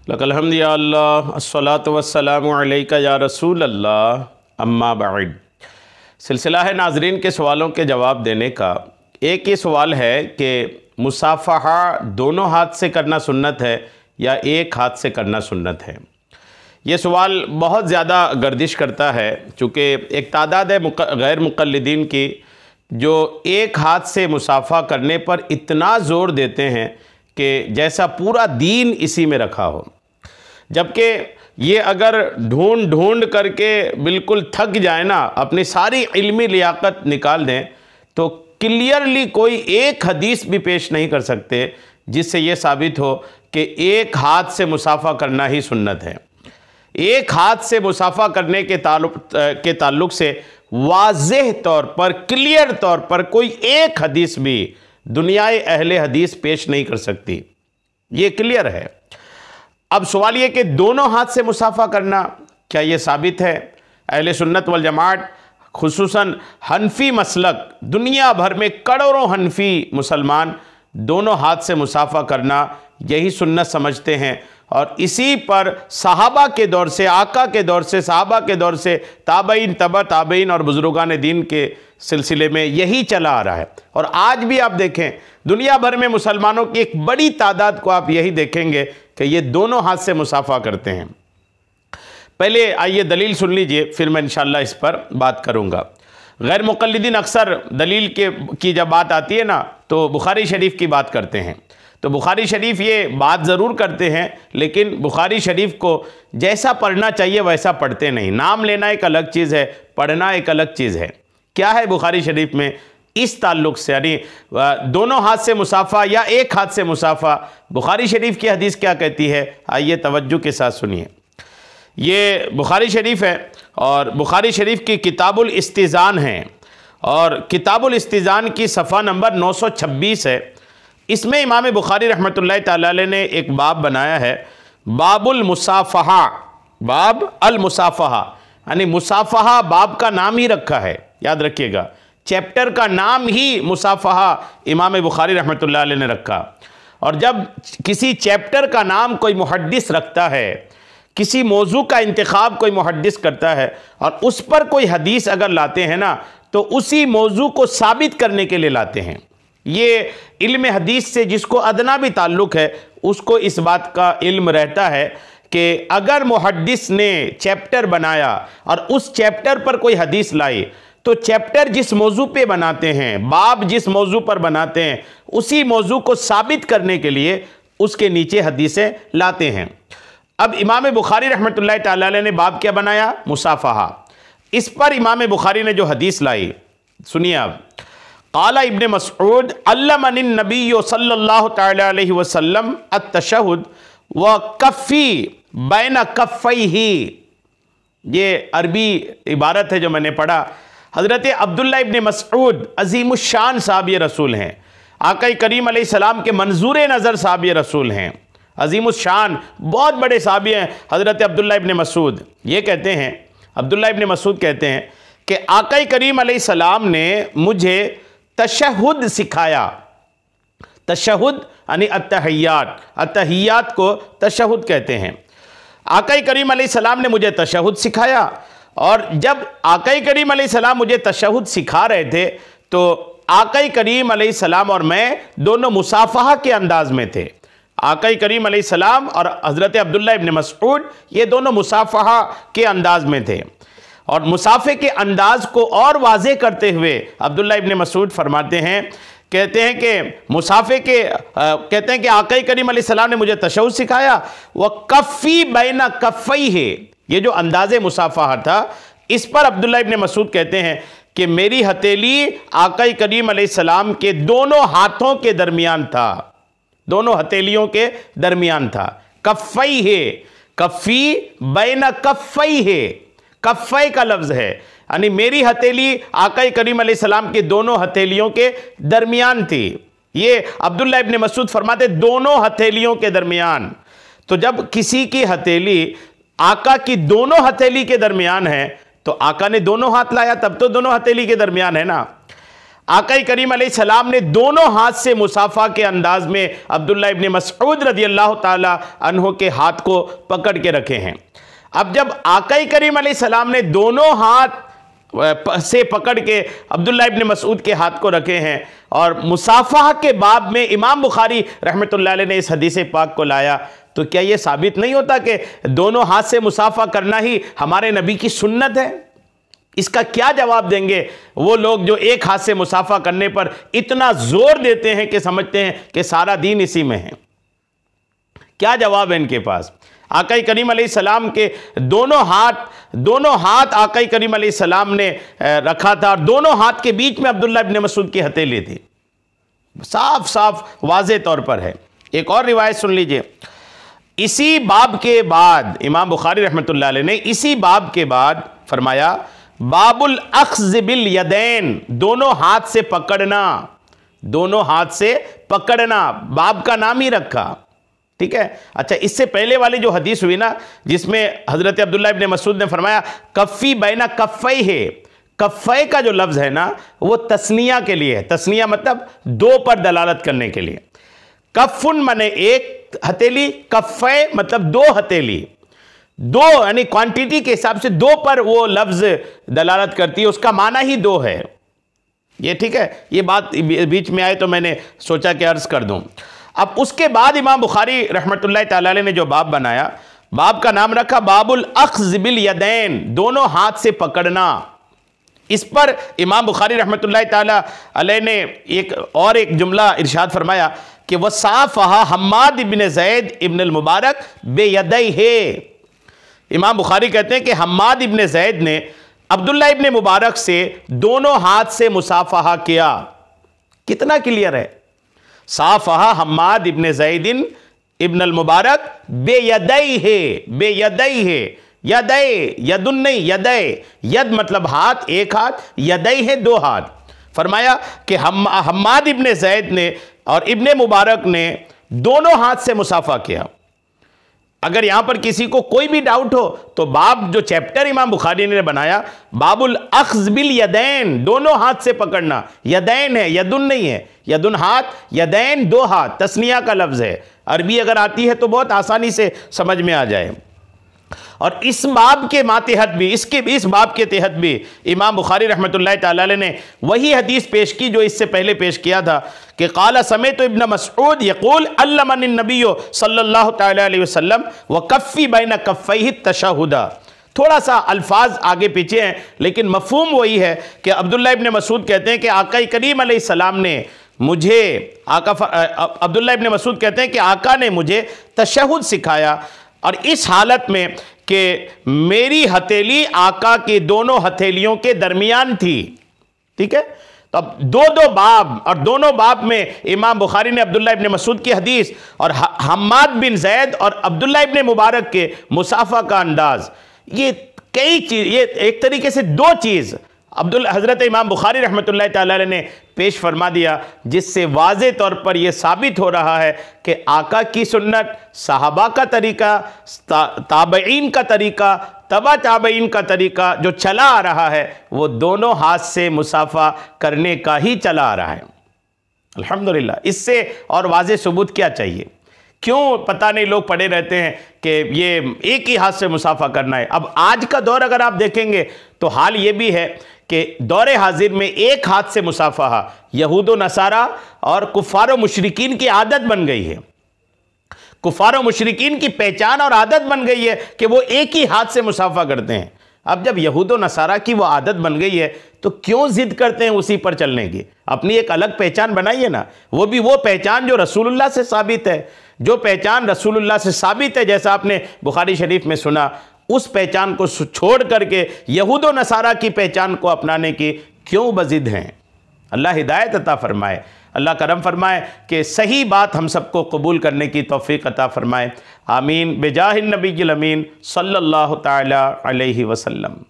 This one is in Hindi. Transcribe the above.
लकल हम्द या अल्लाह अस्सलातु वस्सलामु अलैका या रसूल अल्लाह अम्मा बाद। सिलसिला है नाजरीन के सवालों के जवाब देने का। एक ये सवाल है कि मुसाफ़हा दोनों हाथ से करना सुन्नत है या एक हाथ से करना सुन्नत है। ये सवाल बहुत ज़्यादा गर्दिश करता है, चूँकि एक तादाद है गैर मुक़ल्लिदीन की जो एक हाथ से मुसाफ़ा करने पर इतना ज़ोर देते हैं कि जैसा पूरा दीन इसी में रखा हो, जबकि ये अगर ढूंढ ढूंढ करके बिल्कुल थक जाए ना, अपनी सारी इल्मी लियाकत निकाल दें, तो क्लियरली कोई एक हदीस भी पेश नहीं कर सकते जिससे ये साबित हो कि एक हाथ से मुसाफ़ा करना ही सुन्नत है। एक हाथ से मुसाफ़ा करने के ताल्लुक़ से वाज़ेह तौर पर, क्लियर तौर पर कोई एक हदीस भी दुनियाए अहले हदीस पेश नहीं कर सकती। ये क्लियर है। अब सवाल ये कि दोनों हाथ से मुसाफ़ा करना क्या ये साबित है? अहले सुन्नत वल जमात खुसूसन हनफी मसलक, दुनिया भर में करोड़ों हनफी मुसलमान दोनों हाथ से मुसाफ़ा करना यही सुन्नत समझते हैं, और इसी पर सहाबा के दौर से, आका के दौर से, सहाबा के दौर से, ताबईन, तबा ताबईन और बुज़ुर्गान दीन के सिलसिले में यही चला आ रहा है। और आज भी आप देखें दुनिया भर में मुसलमानों की एक बड़ी तादाद को आप यही देखेंगे कि ये दोनों हाथ से मुसाफ़ा करते हैं। पहले आइए दलील सुन लीजिए, फिर मैं इंशाअल्लाह इस पर बात करूँगा। गैर मुक़ल्लिदीन अक्सर दलील की जब बात आती है ना, तो बुखारी शरीफ की बात करते हैं। तो बुखारी शरीफ ये बात ज़रूर करते हैं, लेकिन बुखारी शरीफ को जैसा पढ़ना चाहिए वैसा पढ़ते नहीं। नाम लेना एक अलग चीज़ है, पढ़ना एक अलग चीज़ है। क्या है बुखारी शरीफ में इस ताल्लुक़ से, यानी दोनों हाथ से मुसाफ़ा या एक हाथ से मुसाफ़ा, बुखारी शरीफ की हदीस क्या कहती है? आइए तवज्जो के साथ सुनिए। ये बुखारी शरीफ है और बुखारी शरीफ की किताबुल इस्तिज़ान है, और किताबुल इस्तिज़ान की सफ़ा नंबर 926 है। इसमें इमाम बुखारी रहमतुल्लाह तआला अलैह ने एक बाब बनाया है, बाबुल मुसाफ़हा, बाब अल मुसाफ़हा, यानी मुसाफ़हा बाब का नाम ही रखा है। याद रखिएगा, चैप्टर का नाम ही मुसाफ़हा इमाम बुखारी रहमतुल्लाह अलैह ने रखा। और जब किसी चैप्टर का नाम कोई मुहद्दिस रखता है, किसी मौजू का इंतखाब कोई मुहद्दिस करता है और उस पर कोई हदीस अगर लाते हैं ना, तो उसी मौजू को साबित करने के लिए लाते हैं। ये इल्म हदीस से जिसको अदना भी ताल्लुक़ है उसको इस बात का इल्म रहता है कि अगर मुहद्दिस ने चैप्टर बनाया और उस चैप्टर पर कोई हदीस लाई, तो चैप्टर जिस मौजू पे बनाते हैं, बाब जिस मौजू पर बनाते हैं, उसी मौजू को साबित करने के लिए उसके नीचे हदीसें लाते हैं। अब इमाम बुखारी रहमतुल्लाह तआला अलैह ने बाब क्या बनाया? मुसाफ़हा। इस पर इमाम बुखारी ने जो हदीस लाई, सुनिए आप। क़ाला इब्न मसऊद अल्लमनी नबी सल्लल्लाहु तआला अलैहि वसल्लम अत-तशहुद व कफ़ी बैन कफ़ैही। ये अरबी इबारत है जो मैंने पढ़ा। हज़रत अब्दुल्लाह इब्न मसऊद अज़ीमुश्शान साहब रसूल हैं, आका करीम अलैहिस्सलाम के मंजूर नज़र साहब रसूल हैं, अज़ीमुश्शान बहुत बड़े साहबी हैं हज़रत अब्दुल्लाह इब्न मसऊद। ये कहते हैं, अब्दुल्लाह इब्न मसऊद कहते हैं कि आका करीम अलैहिस्सलाम ने मुझे तशहुद सिखाया। तशहुद यानी अत्तहियात, अत्तहियात को तशहुद कहते हैं। आका करीम अलैहिस्सलाम ने मुझे तशहुद सिखाया, और जब आका करीम अलैहिस्सलाम मुझे तशहुद सिखा रहे थे तो आका करीम अलैहिस्सलाम और मैं दोनों मुसाफ़हा के अंदाज में थे। आका करीम अलैहिस्सलाम और हज़रत अब्दुल्लाह इब्न मसऊद ये दोनों मुसाफ़हा के अंदाज में थे। और मुसाफ़े के अंदाज को और वाज़े करते हुए अब्दुल्लाह इब्न मसऊद फरमाते हैं, कहते हैं कि मुसाफ़े के कहते हैं कि आका करीम अलैहिस्सलाम ने मुझे तशहुद सिखाया, वह कफ़ी बैना कफ़ई है। ये जो अंदाज़े मुसाफ़हा था, इस पर अब्दुल्लाह इब्न मसऊद कहते हैं कि मेरी हथेली आका करीम अलैहिस्सलाम के दोनों हाथों के दरमियान था, दोनों हथेलियों के दरमियान था। कफ़ई है, कफ़ी बैना कफ़ई है, कफ़ई का लफ्ज़ है, यानी मेरी हथेली आका करीम अलैहिस्सलाम के दोनों हथेलियों के दरमियान थी। ये अब्दुल्लाह इब्न मसऊद फरमाते दोनों हथेलियों के दरमियान। तो जब किसी की हथेली आका की दोनों हथेली के दरमियान है, तो आका ने दोनों हाथ लाया, तब तो दोनों हथेली के दरमियान है ना। आका करीम अलैहिस्सलाम ने दोनों हाथ से मुसाफा के अंदाज में अब्दुल्ला इब्न मसऊद रज़ियल्लाहु ताला अन्हु के हाथ को पकड़ के रखे हैं। अब जब आका करीम अलैहिस्सलाम ने दोनों हाथ से पकड़ के अब्दुल्ला इब्न मसऊद के हाथ को रखे हैं और मुसाफा के बाब में इमाम बुखारी रहमतुल्लाह अलैह ने इस हदीस पाक को लाया, तो क्या यह साबित नहीं होता कि दोनों हाथ से मुसाफा करना ही हमारे नबी की सुन्नत है? इसका क्या जवाब देंगे वो लोग जो एक हाथ से मुसाफा करने पर इतना जोर देते हैं कि समझते हैं कि सारा दीन इसी में है? क्या जवाब है इनके पास? आका करीम अलैहिस्सलाम के दोनों हाथ आका करीम अलैहिस्सलाम ने रखा था और दोनों हाथ के बीच में अब्दुल्ला इब्न मसऊद की हथेली थी। साफ साफ वाज़े तौर पर है। एक और रिवायत सुन लीजिए। इसी बाब के बाद इमाम बुखारी रहमतुल्लाह अलैह ने इसी बाब के बाद फरमाया, बाबुल अख्ज़ बिल यदैन, दोनों हाथ से पकड़ना, दोनों हाथ से पकड़ना, बाब का नाम ही रखा। ठीक है। अच्छा, इससे पहले वाली जो हदीस हुई ना, जिसमें हजरत अब्दुल्ला इब्न मसऊद ने फरमाया कफ़ी बैना कफ़ई है, कफ़ई का जो लफ्ज़ है ना वो तस्निया के लिए है। तस्निया मतलब दो पर दलालत करने के लिए। कफ़ुन माने एक हथेली, कफ़ई मतलब दो हथेली, दो यानी क्वांटिटी के हिसाब से दो पर वो लफ्ज़ दलालत करती है, उसका माना ही दो है। ये ठीक है, ये बात बीच में आए तो मैंने सोचा कि अर्ज़ कर दूं। अब उसके बाद इमाम बुखारी रहमतुल्लाह ताला अलैह ने जो बाब बनाया, बाब का नाम रखा बाबुल अख्ज़ बिल यदैन, दोनों हाथ से पकड़ना। इस पर इमाम बुखारी रहमतुल्लाह ताला अलैह ने एक जुमला इरशाद फरमाया कि वसाफ़हा हम्माद इब्न ज़ैद इब्न अल मुबारक बेयदैहि। इमाम बुखारी कहते हैं कि हम्माद इब्न ज़ैद ने अब्दुल्ला इब्न मुबारक से दोनों हाथ से मुसाफ़हा किया। कितना क्लियर है? साफ़हा हम्माद इब्न ज़ैदिन इब्न अल मुबारक बेयदैहि, बेयदैहि, यदै यदुन नहीं यदै, यद मतलब हाथ, एक हाथ, यदै है दो हाथ। फरमाया कि हम्माद इब्न ज़ैद ने और इब्न मुबारक ने दोनों हाथ से मुसाफा किया। अगर यहां पर किसी को कोई भी डाउट हो तो बाब जो चैप्टर इमाम बुखारी ने बनाया, बाबुल अख्ज़ बिल यदैन, दोनों हाथ से पकड़ना, यदैन है, यदुन नहीं है, यदुन हाथ, यदैन दो हाथ, तस्निया का लफ्ज़ है। अरबी अगर आती है तो बहुत आसानी से समझ में आ जाए। और इस बाब के मातहत भी, इस बाब के तहत भी इमाम बुखारी रहमतुल्लाह ताला अलैह ने वही हदीस पेश की जो इससे पहले पेश किया था कि क़ाला समेअतु इब्न मसऊद यक़ूल अल्लमनी नबी सल्लल्लाहु तआला अलैहि वसल्लम व कफ़ी बैन कफ़ैहि तशहुदा। थोड़ा सा अल्फाज आगे पीछे हैं लेकिन मफ़हूम वही है कि अब्दुल्ला इब्न मसऊद कहते हैं कि आका करीम अलैहिस्सलाम ने मुझे, अब्दुल्ला इब्न मसऊद कहते हैं कि आका ने मुझे तशहुद सिखाया और इस हालत में कि मेरी हथेली आका की दोनों हथेलियों के दरमियान थी। ठीक है। तो अब दो बाब और दोनों बाब में इमाम बुखारी ने अब्दुल्ला इब्न मसऊद की हदीस और हम्माद बिन ज़ैद और अब्दुल्ला इब्न मुबारक के मुसाफा का अंदाज, ये कई चीज़, ये एक तरीके से दो चीज़ हज़रत इमाम बुखारी रहमतुल्लाह ताला अलैह ने पेश फरमा दिया, जिससे वाज़े तौर पर यह साबित हो रहा है कि आका की सुन्नत, सहाबा का तरीका, ताबईन का तरीका, तबा ताबईन का तरीका जो चला आ रहा है वो दोनों हाथ से मुसाफा करने का ही चला आ रहा है। अल्हम्दुलिल्लाह, इससे और वाज़े सबूत क्या चाहिए? क्यों पता नहीं लोग पड़े रहते हैं कि ये एक ही हाथ से मुसाफा करना है। अब आज का दौर अगर आप देखेंगे तो हाल ये भी है कि दौरे हाजिर में एक हाथ से मुसाफा यहूद व नसारा और कुफ़ार व मुशरिकीन की आदत बन गई है। कुफ़ार व मुशरिकीन की पहचान और आदत बन गई है कि वो एक ही हाथ से मुसाफा करते हैं। अब जब यहूद व नसारा की वो आदत बन गई है तो क्यों जिद करते हैं उसी पर चलने की? अपनी एक अलग पहचान बनाइए ना, वो भी वो पहचान जो रसूलुल्लाह से साबित है, जो पहचान रसूलुल्लाह से साबित है, जैसा आपने बुखारी शरीफ में सुना, उस पहचान को छोड़ करके यहूद व नसारा की पहचान को अपनाने की क्यों बजिद हैं? अल्लाह हिदायत अता फरमाए, अल्लाह करम फरमाए कि सही बात हम सबको कबूल करने की तौफीक अता फरमाए। आमीन। बेजाहिन नबील अमीन सल्लल्लाहु ताला अलैहि वसल्लम।